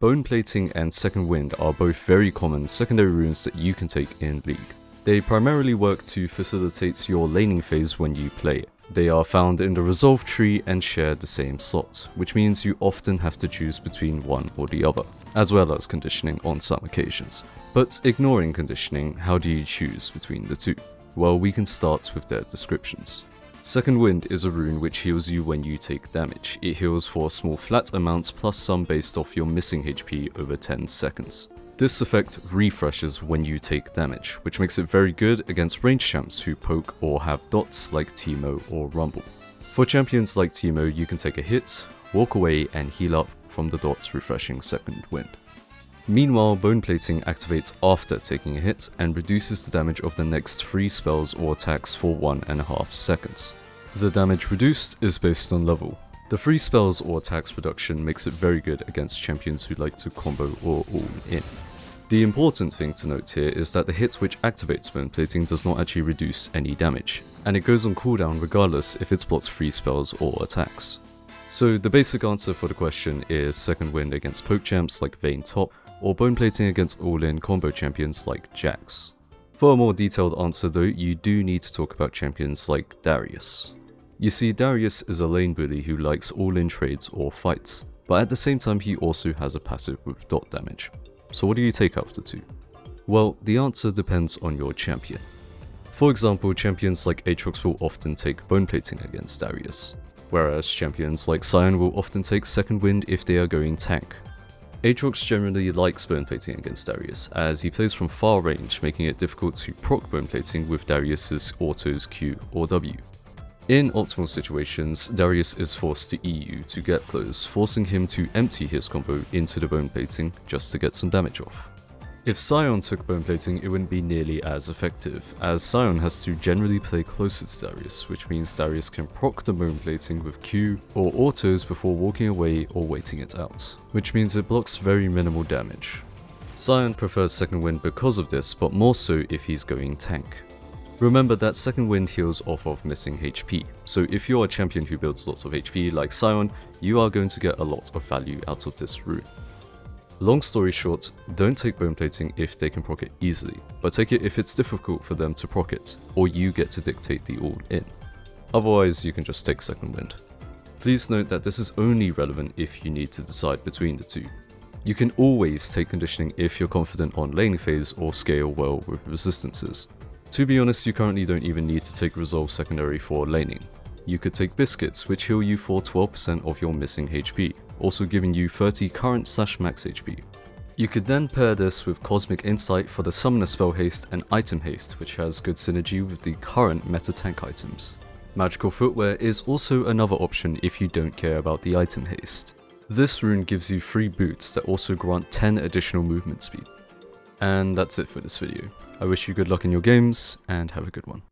Bone Plating and Second Wind are both very common secondary runes that you can take in League. They primarily work to facilitate your laning phase when you play. They are found in the Resolve tree and share the same slot, which means you often have to choose between one or the other, as well as conditioning on some occasions. But ignoring conditioning, how do you choose between the two? Well, we can start with their descriptions. Second Wind is a rune which heals you when you take damage. It heals for a small flat amount plus some based off your missing HP over 10 seconds. This effect refreshes when you take damage, which makes it very good against ranged champs who poke or have dots like Teemo or Rumble. For champions like Teemo, you can take a hit, walk away and heal up from the dots refreshing Second Wind. Meanwhile, Bone Plating activates after taking a hit and reduces the damage of the next 3 spells or attacks for 1.5 seconds. The damage reduced is based on level. The 3 spells or attacks reduction makes it very good against champions who like to combo or all in. The important thing to note here is that the hit which activates Bone Plating does not actually reduce any damage, and it goes on cooldown regardless if it's blocks 3 spells or attacks. So the basic answer for the question is Second Wind against poke champs like Vayne Top, or Bone Plating against all-in combo champions like Jax. For a more detailed answer though, you do need to talk about champions like Darius. You see, Darius is a lane bully who likes all-in trades or fights, but at the same time he also has a passive with dot damage. So what do you take out of the two? Well, the answer depends on your champion. For example, champions like Aatrox will often take Bone Plating against Darius, whereas champions like Sion will often take Second Wind if they are going tank. Aatrox generally likes Bone Plating against Darius, as he plays from far range, making it difficult to proc Bone Plating with Darius's autos Q or W. In optimal situations, Darius is forced to EU to get close, forcing him to empty his combo into the Bone Plating just to get some damage off. If Sion took Bone Plating, it wouldn't be nearly as effective, as Sion has to generally play closer to Darius, which means Darius can proc the Bone Plating with Q or autos before walking away or waiting it out, which means it blocks very minimal damage. Sion prefers Second Wind because of this, but more so if he's going tank. Remember that Second Wind heals off of missing HP, so if you're a champion who builds lots of HP like Sion, you are going to get a lot of value out of this rune. Long story short, don't take Bone Plating if they can proc it easily, but take it if it's difficult for them to proc it, or you get to dictate the all-in. Otherwise, you can just take Second Wind. Please note that this is only relevant if you need to decide between the two. You can always take conditioning if you're confident on laning phase or scale well with resistances. To be honest, you currently don't even need to take Resolve secondary for laning. You could take Biscuits, which heal you for 12% of your missing HP, also giving you 30 current/max HP. You could then pair this with Cosmic Insight for the Summoner Spell Haste and Item Haste, which has good synergy with the current meta tank items. Magical Footwear is also another option if you don't care about the Item Haste. This rune gives you 3 boots that also grant 10 additional movement speed. And that's it for this video. I wish you good luck in your games, and have a good one.